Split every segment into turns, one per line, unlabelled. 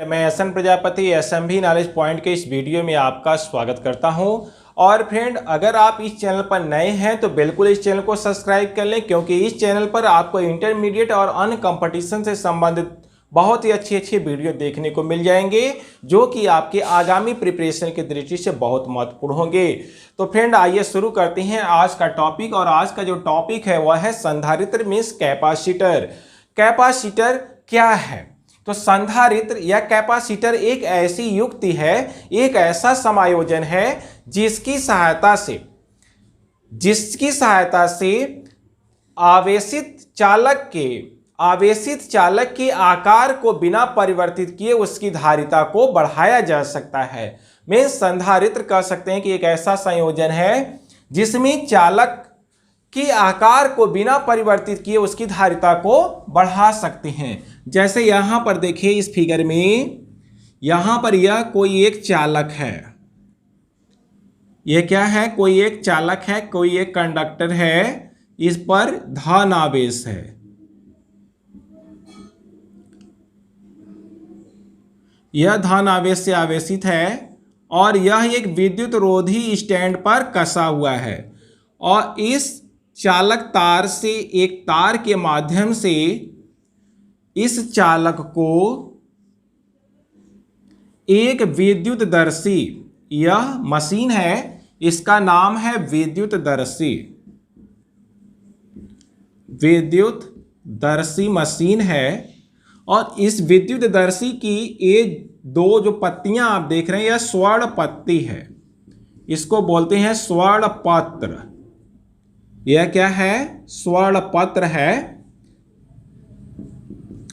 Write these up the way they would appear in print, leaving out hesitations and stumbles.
मैं SN Prajapati SMB knowledge point के इस वीडियो में आपका स्वागत करता हूं। और फ्रेंड, अगर आप इस चैनल पर नए हैं तो बिल्कुल इस चैनल को सब्सक्राइब कर लें, क्योंकि इस चैनल पर आपको इंटरमीडिएट और अन्य कंपटीशन से संबंधित बहुत ही अच्छी वीडियो देखने को मिल जाएंगे, जो कि आपके आगामी प्रिपरेशन की दृष्टि से बहुत महत्वपूर्ण होंगे। तो फ्रेंड, आइए शुरू करते हैं आज का टॉपिक। और आज का जो टॉपिक है वह है संधारित्र मीन्स कैपेसिटर। कैपेसिटर क्या है? तो संधारित्र या कैपेसिटर एक ऐसी युक्ति है, एक ऐसा समायोजन है जिसकी सहायता से आवेशित चालक के आकार को बिना परिवर्तित किए उसकी धारिता को बढ़ाया जा सकता है। मैं संधारित्र कह सकते हैं कि एक ऐसा संयोजन है जिसमें चालक के आकार को बिना परिवर्तित किए उसकी धारिता को बढ़ा सकते हैं। जैसे यहां पर देखिए इस फिगर में, यहां पर यह कोई एक चालक है। यह क्या है? कोई एक चालक है, कोई एक कंडक्टर है, इस पर धन आवेश है। यह धन आवेश से आवेशित है और यह एक विद्युत रोधी स्टैंड पर कसा हुआ है। और इस चालक तार से, एक तार के माध्यम से इस चालक को एक विद्युतदर्शी, यह मशीन है, इसका नाम है विद्युतदर्शी मशीन है। और इस विद्युतदर्शी की ये दो जो पत्तियां आप देख रहे हैं, यह स्वर्ण पत्ती है, इसको बोलते हैं स्वर्ण पत्र। यह क्या है? स्वर्ण पत्र है।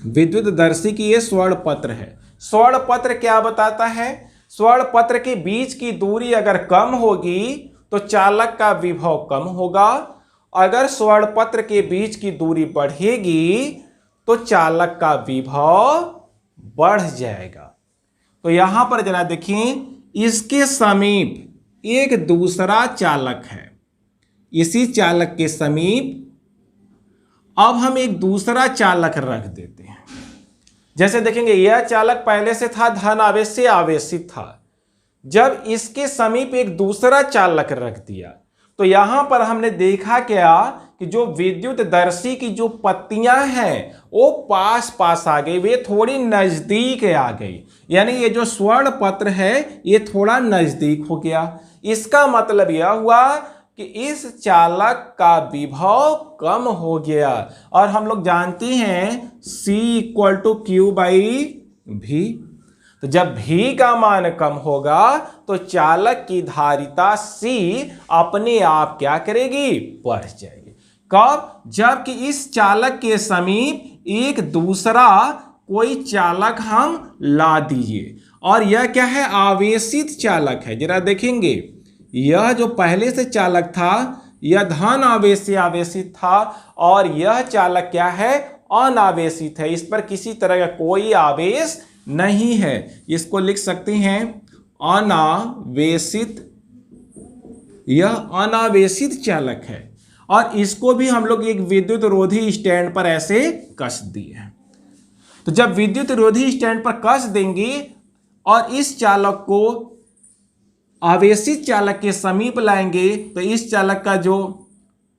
विद्युतदर्शी की यह स्वर्ण पत्र है। स्वर्ण पत्र क्या बताता है? स्वर्ण पत्र के बीच की दूरी अगर कम होगी तो चालक का विभव कम होगा। अगर स्वर्ण पत्र के बीच की दूरी बढ़ेगी तो चालक का विभव बढ़ जाएगा। तो यहां पर जरा देखिए, इसके समीप एक दूसरा चालक है। इसी चालक के समीप अब हम एक दूसरा चालक रख देते हैं। जैसे देखेंगे, यह चालक पहले से था धन आवेश से आवेशित था। जब इसके समीप एक दूसरा चालक रख दिया तो यहां पर हमने देखा क्या कि जो विद्युतदर्शी की जो पत्तियां हैं वो पास आ गई, वे थोड़ी नजदीक आ गई। यानी ये जो स्वर्ण पत्र है ये थोड़ा नजदीक हो गया। इसका मतलब यह हुआ कि इस चालक का विभव कम हो गया। और हम लोग जानते हैं C = Q/V। तो जब V का मान कम होगा तो चालक की धारिता C अपने आप क्या करेगी? बढ़ जाएगी। कब? जबकि इस चालक के समीप एक दूसरा कोई चालक हम ला दीजिए। और यह क्या है? आवेशित चालक है। जरा देखेंगे, यह जो पहले से चालक था यह धन आवेश से आवेशित था और यह चालक क्या है? अनावेशित है। इस पर किसी तरह का कोई आवेश नहीं है। इसको लिख सकते हैं अनावेशित। यह अनावेशित चालक है और इसको भी हम लोग एक विद्युत रोधी स्टैंड पर ऐसे कस दिए। तो जब विद्युत रोधी स्टैंड पर कस देंगे और इस चालक को आवेशित चालक के समीप लाएंगे तो इस चालक का जो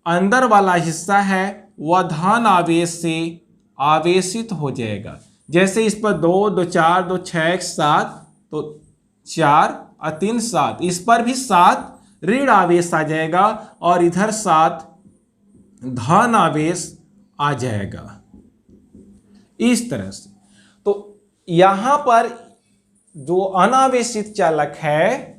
अंदर वाला हिस्सा है वह धन आवेश से आवेशित हो जाएगा। जैसे इस पर 2, 2, 4, 2, 6, 7, तो 4 और 3, 7, इस पर भी 7 ऋण आवेश आ जाएगा और इधर 7 धन आवेश आ जाएगा। इस तरह से तो यहां पर जो अनावेशित चालक है,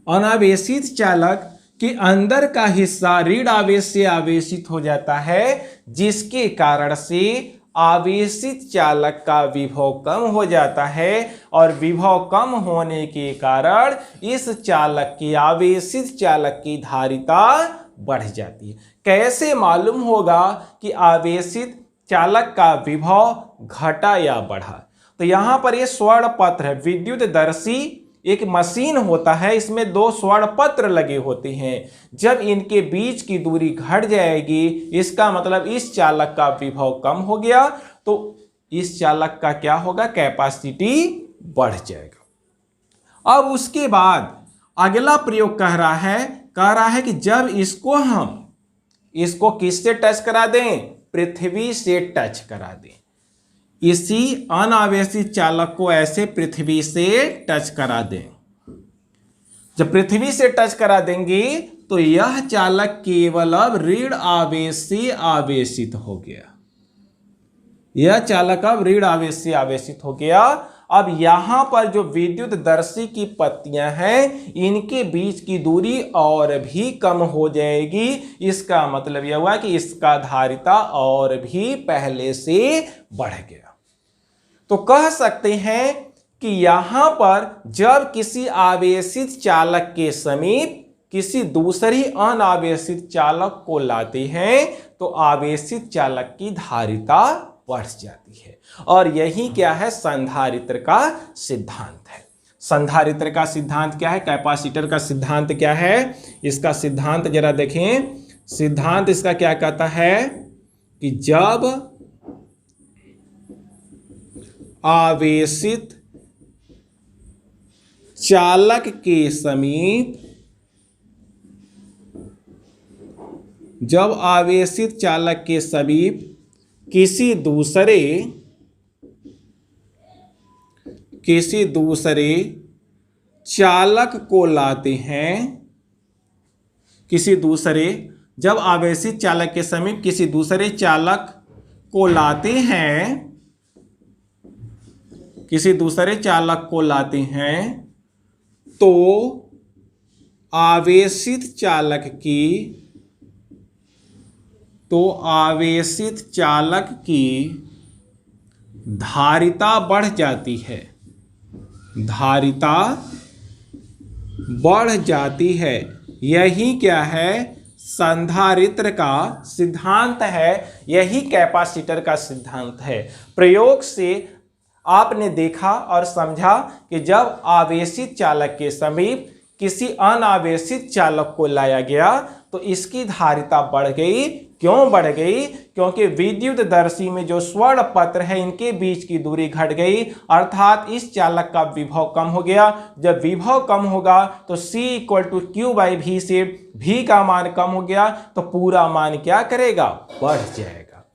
अनावेशित चालक के अंदर का हिस्सा ऋण आवेश से आवेशित हो जाता है, जिसके कारण से आवेशित चालक का विभव कम हो जाता है। और विभव कम होने के कारण इस चालक की, आवेशित चालक की धारिता बढ़ जाती है। कैसे मालूम होगा कि आवेशित चालक का विभव घटा या बढ़ा? तो यहां पर यह स्वर्ण पत्र है। विद्युतदर्शी एक मशीन होता है, इसमें 2 स्वर्ण पत्र लगे होते हैं। जब इनके बीच की दूरी घट जाएगी, इसका मतलब इस चालक का विभव कम हो गया, तो इस चालक का क्या होगा, कैपेसिटी बढ़ जाएगा। अब उसके बाद अगला प्रयोग कह रहा है कि जब इसको किससे टच करा दें, पृथ्वी से टच करा दें। इसी अनावेशित चालक को ऐसे पृथ्वी से टच करा दें। जब पृथ्वी से टच करा देंगे तो यह चालक केवल अब ऋण आवेश से आवेशित हो गया। यह चालक अब ऋण आवेश से आवेशित हो गया। अब यहां पर जो विद्युत दर्शी की पत्तियां हैं, इनके बीच की दूरी और भी कम हो जाएगी। इसका मतलब यह हुआ कि इसका धारिता और भी पहले से बढ़ गया। तो कह सकते हैं कि यहां पर जब किसी आवेशित चालक के समीप किसी दूसरी अनावेशित चालक को लाते हैं तो आवेशित चालक की धारिता बढ़ जाती है। और यही क्या है, संधारित्र का सिद्धांत है। संधारित्र का सिद्धांत क्या है, कैपेसिटर का सिद्धांत क्या है, इसका सिद्धांत जरा देखें। सिद्धांत इसका क्या कहता है कि जब आवेशित चालक के समीप किसी दूसरे चालक को लाते हैं, जब आवेशित चालक के समीप किसी दूसरे चालक को लाते हैं तो आवेशित चालक की धारिता बढ़ जाती है। यही क्या है, संधारित्र का सिद्धांत है, यही कैपेसिटर का सिद्धांत है। प्रयोग से आपने देखा और समझा कि जब आवेशित चालक के समीप किसी अनावेशित चालक को लाया गया तो इसकी धारिता बढ़ गई। क्यों बढ़ गई? क्योंकि विद्युत दर्शी में जो स्वर्ण पत्र है इनके बीच की दूरी घट गई, अर्थात इस चालक का विभव कम हो गया। जब विभव कम होगा तो C = Q/V से V का मान कम हो गया तो पूरा मान क्या करेगा, बढ़ जाएगा।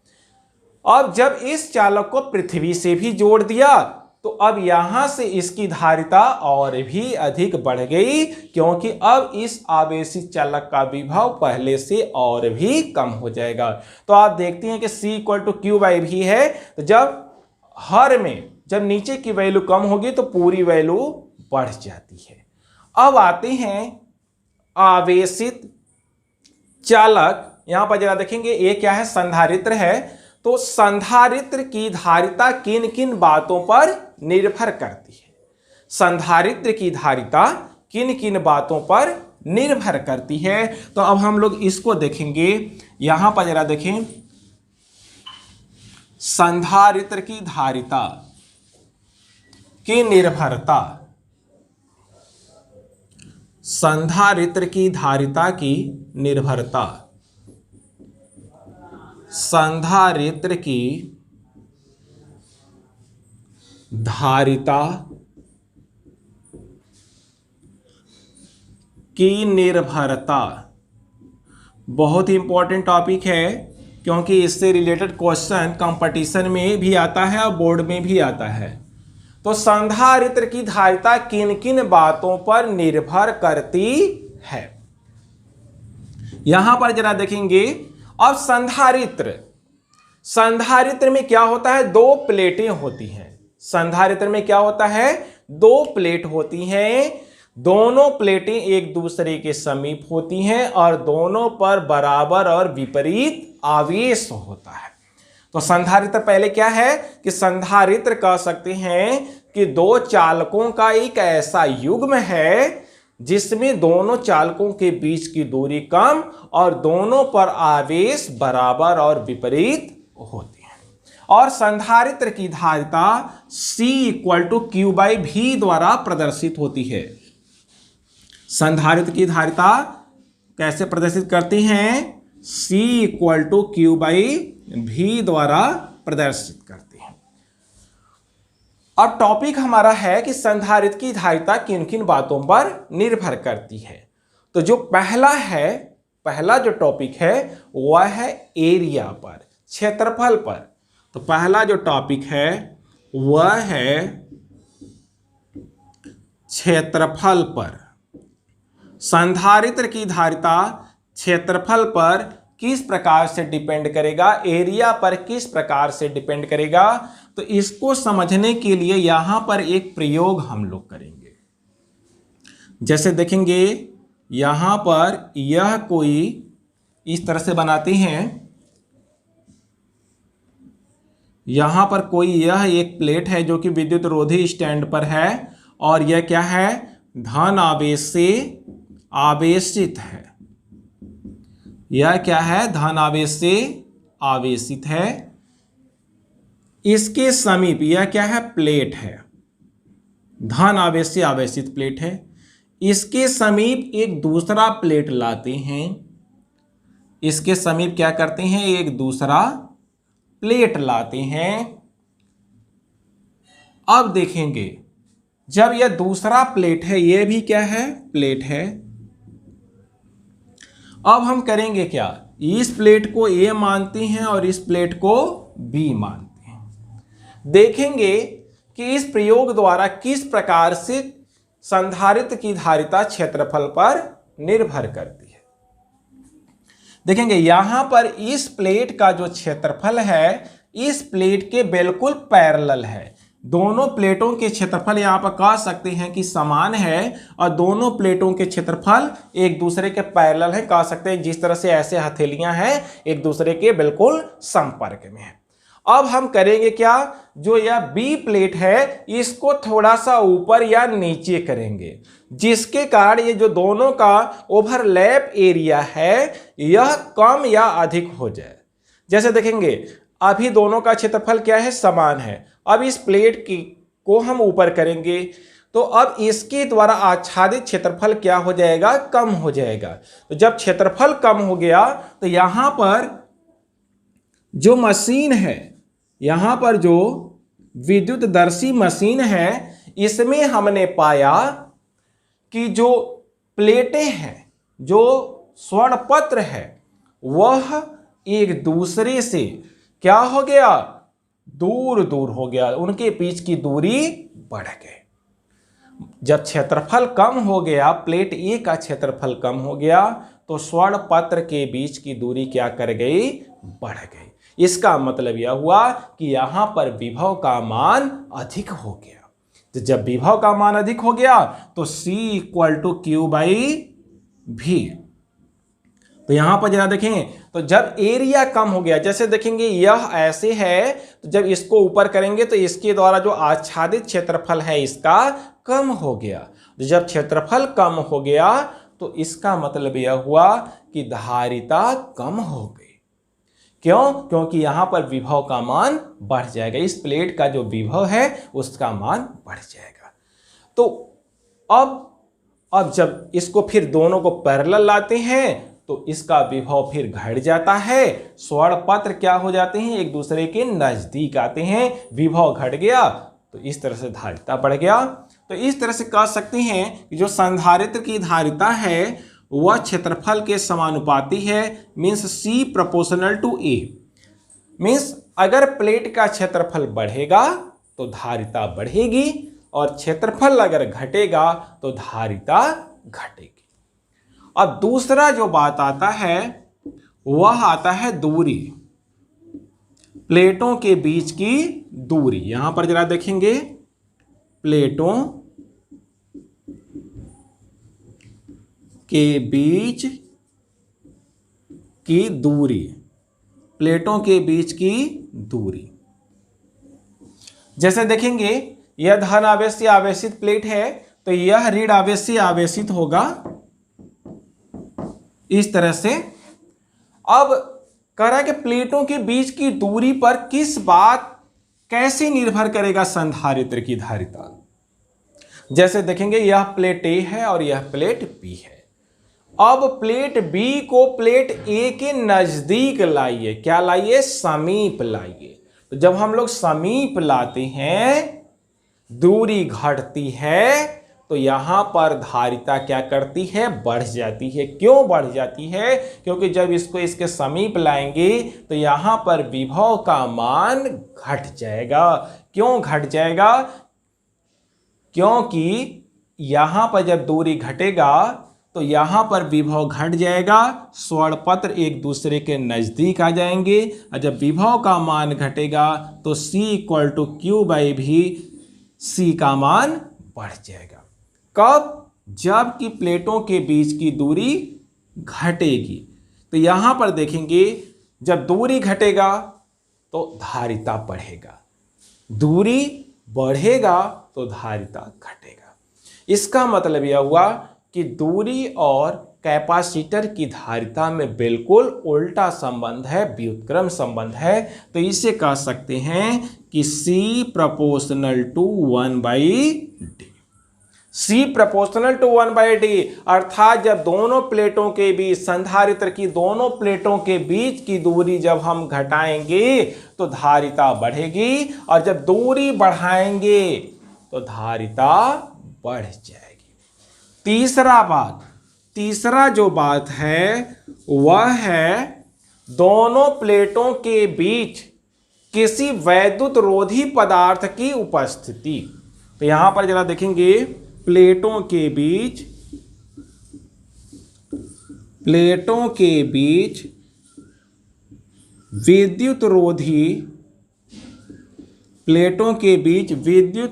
अब जब इस चालक को पृथ्वी से भी जोड़ दिया तो अब यहां से इसकी धारिता और भी अधिक बढ़ गई, क्योंकि अब इस आवेशित चालक का विभव पहले से और भी कम हो जाएगा। तो आप देखते हैं कि C = Q/V है, तो जब नीचे की वैल्यू कम होगी तो पूरी वैल्यू बढ़ जाती है। अब आते हैं आवेशित चालक, यहां पर जरा देखेंगे ये क्या है, संधारित्र है। तो संधारित्र की धारिता किन किन बातों पर निर्भर करती है? संधारित्र की धारिता किन किन बातों पर निर्भर करती है? तो अब हम लोग इसको देखेंगे। यहां पर जरा देखें, संधारित्र की धारिता की निर्भरता, संधारित्र की धारिता की निर्भरता, संधारित्र की धारिता की निर्भरता बहुत ही इंपॉर्टेंट टॉपिक है, क्योंकि इससे रिलेटेड क्वेश्चन कंपटीशन में भी आता है और बोर्ड में भी आता है। तो संधारित्र की धारिता किन किन बातों पर निर्भर करती है, यहां पर जरा देखेंगे। अब संधारित्र में क्या होता है, दो प्लेटें होती हैं। संधारित्र में क्या होता है, दो प्लेट होती हैं। दोनों प्लेटें एक दूसरे के समीप होती हैं और दोनों पर बराबर और विपरीत आवेश होता है। तो संधारित्र पहले क्या है कि संधारित्र कह सकते हैं कि दो चालकों का एक ऐसा युग्म है जिसमें दोनों चालकों के बीच की दूरी कम और दोनों पर आवेश बराबर और विपरीत होते हैं। और संधारित्र की धारिता C = Q/V द्वारा प्रदर्शित होती है। संधारित्र की धारिता कैसे प्रदर्शित करती हैं? C = Q/V द्वारा प्रदर्शित करते हैं। अब टॉपिक हमारा है कि संधारित्र की धारिता किन किन बातों पर निर्भर करती है। तो जो पहला जो टॉपिक है वह है एरिया पर, क्षेत्रफल पर। तो पहला जो टॉपिक है वह है क्षेत्रफल पर। संधारित्र की धारिता क्षेत्रफल पर किस प्रकार से डिपेंड करेगा, एरिया पर किस प्रकार से डिपेंड करेगा। तो इसको समझने के लिए यहां पर एक प्रयोग हम लोग करेंगे। जैसे देखेंगे यहां पर यह कोई इस तरह से बनाते हैं, यहां पर कोई यह एक प्लेट है जो कि विद्युत रोधी स्टैंड पर है और यह क्या है, धन आवेश से आवेशित है। यह क्या है, धन आवेश से आवेशित है। इसके समीप यह क्या है, प्लेट है, धन आवेश से आवेशित प्लेट है। इसके समीप एक दूसरा प्लेट लाते हैं, इसके समीप क्या करते हैं, एक दूसरा प्लेट लाते हैं। अब देखेंगे जब यह दूसरा प्लेट है, यह भी क्या है, प्लेट है। अब हम करेंगे क्या, इस प्लेट को ए मानते हैं और इस प्लेट को बी मानते हैं। देखेंगे कि इस प्रयोग द्वारा किस प्रकार से संधारित्र की धारिता क्षेत्रफल पर निर्भर करती है। देखेंगे यहां पर इस प्लेट का जो क्षेत्रफल है इस प्लेट के बिल्कुल पैरेलल है। दोनों प्लेटों के क्षेत्रफल यहां पर कह सकते हैं कि समान है और दोनों प्लेटों के क्षेत्रफल एक दूसरे के पैरेलल है। कह सकते हैं जिस तरह से ऐसे हथेलियां हैं एक दूसरे के बिल्कुल संपर्क में है। अब हम करेंगे क्या, जो यह बी प्लेट है इसको थोड़ा सा ऊपर या नीचे करेंगे, जिसके कारण ये जो दोनों का ओवरलैप एरिया है यह कम या अधिक हो जाए। जैसे देखेंगे अभी दोनों का क्षेत्रफल क्या है, समान है। अब इस प्लेट को हम ऊपर करेंगे तो अब इसके द्वारा आच्छादित क्षेत्रफल क्या हो जाएगा, कम हो जाएगा। तो जब क्षेत्रफल कम हो गया तो यहां पर जो मशीन है, यहां पर जो विद्युतदर्शी मशीन है, इसमें हमने पाया कि जो प्लेटें हैं, जो स्वर्णपत्र है, वह एक दूसरे से क्या हो गया, दूर दूर हो गया, उनके बीच की दूरी बढ़ गई। जब क्षेत्रफल कम हो गया, प्लेट ए का क्षेत्रफल कम हो गया, तो स्वर्णपत्र के बीच की दूरी क्या कर गई, बढ़ गई। इसका मतलब यह हुआ कि यहां पर विभव का मान अधिक हो गया। तो जब विभव का मान अधिक हो गया तो C = Q/V। तो यहां पर जरा देखें, तो जब एरिया कम हो गया, जैसे देखेंगे यह ऐसे है, तो जब इसको ऊपर करेंगे तो इसके द्वारा जो आच्छादित क्षेत्रफल है इसका कम हो गया। तो जब क्षेत्रफल कम हो गया तो इसका मतलब यह हुआ कि धारिता कम हो गई। क्यों? क्योंकि यहां पर विभव का मान बढ़ जाएगा। इस प्लेट का जो विभव है उसका मान बढ़ जाएगा। तो अब जब इसको फिर दोनों को पैरेलल लाते हैं तो इसका विभव फिर घट जाता है। स्वर्णपत्र क्या हो जाते हैं, एक दूसरे के नजदीक आते हैं। विभव घट गया तो इस तरह से धारिता बढ़ गया। तो इस तरह से कह सकते हैं कि जो संधारित्र की धारिता है वह क्षेत्रफल के समानुपाती है। Means C ∝ A। मीन्स अगर प्लेट का क्षेत्रफल बढ़ेगा तो धारिता बढ़ेगी और क्षेत्रफल अगर घटेगा तो धारिता घटेगी। अब दूसरा जो बात आता है वह आता है दूरी, प्लेटों के बीच की दूरी। यहां पर जरा देखेंगे, प्लेटों के बीच की दूरी, प्लेटों के बीच की दूरी। जैसे देखेंगे यह धन आवेश से आवेशित प्लेट है तो यह ऋण आवेश से आवेशित होगा इस तरह से। अब कह रहा है कि प्लेटों के बीच की दूरी पर किस बात कैसे निर्भर करेगा संधारित्र की धारिता। जैसे देखेंगे यह प्लेट A है और यह प्लेट B है। अब प्लेट B को प्लेट A के नजदीक लाइए। क्या लाइए, समीप लाइए। तो जब हम लोग समीप लाते हैं दूरी घटती है तो यहां पर धारिता क्या करती है, बढ़ जाती है। क्यों बढ़ जाती है? क्योंकि जब इसको इसके समीप लाएंगे तो यहां पर विभव का मान घट जाएगा। क्यों घट जाएगा? क्योंकि यहां पर जब दूरी घटेगा तो यहां पर विभव घट जाएगा, स्वरपत्र एक दूसरे के नजदीक आ जाएंगे, और जब विभव का मान घटेगा तो C = Q/V, C का मान बढ़ जाएगा। कब? जबकि प्लेटों के बीच की दूरी घटेगी। तो यहां पर देखेंगे जब दूरी घटेगा तो धारिता बढ़ेगा, दूरी बढ़ेगा तो धारिता घटेगा। इसका मतलब यह हुआ कि दूरी और कैपेसिटर की धारिता में बिल्कुल उल्टा संबंध है, व्युत्क्रम संबंध है। तो इसे कह सकते हैं कि C ∝ 1/d। C ∝ 1/d अर्थात जब दोनों प्लेटों के बीच, संधारित्र की दोनों प्लेटों के बीच की दूरी जब हम घटाएंगे तो धारिता बढ़ेगी, और जब दूरी बढ़ाएंगे तो धारिता बढ़ जाएगी। तीसरा जो बात है वह है दोनों प्लेटों के बीच किसी वैद्युत रोधी पदार्थ की उपस्थिति। तो यहां पर जरा देखेंगे, प्लेटों के बीच विद्युत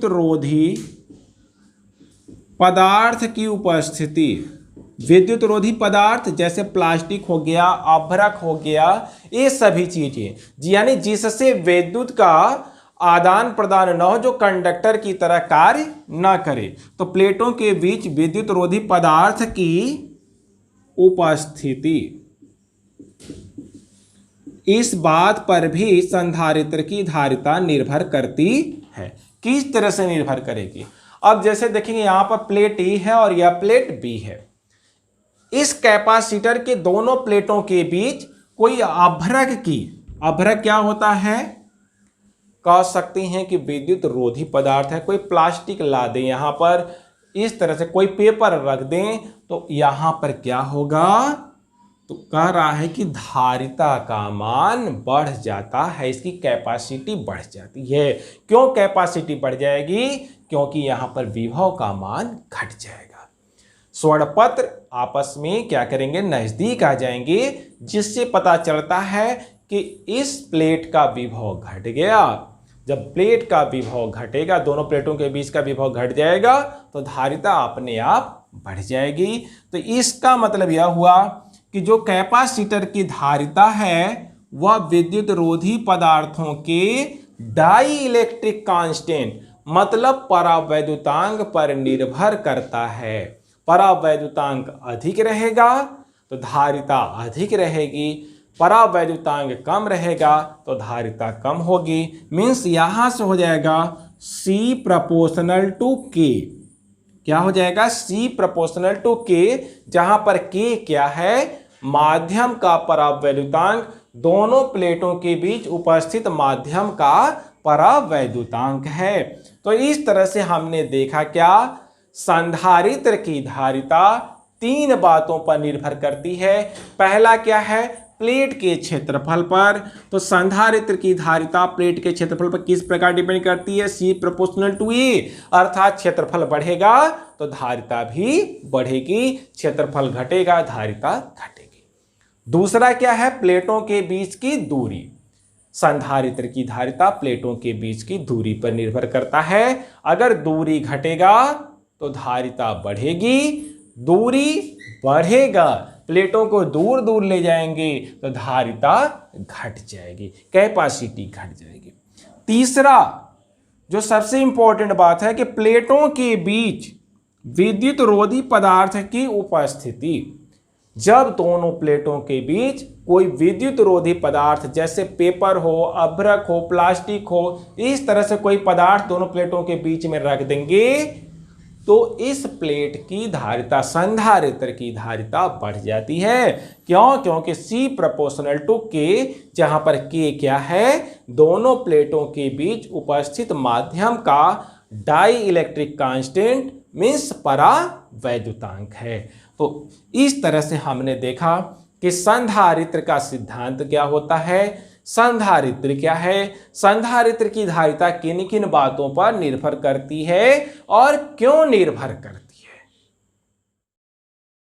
रोधी पदार्थ की उपस्थिति। विद्युत रोधी पदार्थ जैसे प्लास्टिक हो गया, अभ्रक हो गया, ये सभी चीजें यानी जिससे विद्युत का आदान प्रदान न हो, जो कंडक्टर की तरह कार्य न करे। तो प्लेटों के बीच विद्युत रोधी पदार्थ की उपस्थिति, इस बात पर भी संधारित्र की धारिता निर्भर करती है। किस तरह से निर्भर करेगी? अब जैसे देखेंगे यहां पर प्लेट ए है और यह प्लेट बी है। इस कैपेसिटर के दोनों प्लेटों के बीच कोई अभ्रक क्या होता है? कह सकते हैं कि विद्युत रोधी पदार्थ है। कोई प्लास्टिक ला दें यहां पर, इस तरह से कोई पेपर रख दें तो यहां पर क्या होगा? तो कह रहा है कि धारिता का मान बढ़ जाता है, इसकी कैपेसिटी बढ़ जाती है। क्यों कैपेसिटी बढ़ जाएगी? क्योंकि यहां पर विभव का मान घट जाएगा। स्वरपत्र आपस में क्या करेंगे? नजदीक आ जाएंगे, जिससे पता चलता है कि इस प्लेट का विभव घट गया। जब प्लेट का विभव घटेगा, दोनों प्लेटों के बीच का विभव घट जाएगा तो धारिता अपने आप बढ़ जाएगी। तो इसका मतलब यह हुआ कि जो कैपेसिटर की धारिता है वह विद्युत रोधी पदार्थों के डाई इलेक्ट्रिक कांस्टेंट मतलब परावैद्युतांक पर निर्भर करता है। परावैद्युतांक अधिक रहेगा तो धारिता अधिक रहेगी, परावैद्युतांक कम रहेगा तो धारिता कम होगी। मीन्स यहां से हो जाएगा C ∝ K। क्या हो जाएगा? C ∝ K, जहां पर K क्या है? माध्यम का परावैद्युतांक, दोनों प्लेटों के बीच उपस्थित माध्यम का परावैद्युतांक है। तो इस तरह से हमने देखा क्या? संधारित्र की धारिता तीन बातों पर निर्भर करती है। पहला क्या है? प्लेट के क्षेत्रफल पर। तो संधारित्र की धारिता प्लेट के क्षेत्रफल पर किस प्रकार डिपेंड करती है? C ∝ A, अर्थात क्षेत्रफल बढ़ेगा तो धारिता भी बढ़ेगी, क्षेत्रफल घटेगा धारिता घटेगी। दूसरा क्या है? प्लेटों के बीच की दूरी। संधारित्र की धारिता प्लेटों के बीच की दूरी पर निर्भर करता है। अगर दूरी घटेगा तो धारिता बढ़ेगी, दूरी बढ़ेगा, प्लेटों को दूर दूर ले जाएंगे तो धारिता घट जाएगी, कैपेसिटी घट जाएगी। तीसरा जो सबसे इंपॉर्टेंट बात है कि प्लेटों के बीच विद्युत रोधी पदार्थ की उपस्थिति। जब दोनों प्लेटों के बीच कोई विद्युत रोधी पदार्थ जैसे पेपर हो, अभ्रक हो, प्लास्टिक हो, इस तरह से कोई पदार्थ दोनों प्लेटों के बीच में रख देंगे तो इस प्लेट की धारिता, संधारित्र की धारिता बढ़ जाती है। क्यों? क्योंकि C ∝ K, जहां पर K क्या है? दोनों प्लेटों के बीच उपस्थित माध्यम का डाई इलेक्ट्रिक कांस्टेंट मीन्स परावैद्युतांक है। तो इस तरह से हमने देखा कि संधारित्र का सिद्धांत क्या होता है, संधारित्र क्या है, संधारित्र की धारिता किन किन बातों पर निर्भर करती है और क्यों निर्भर करती है।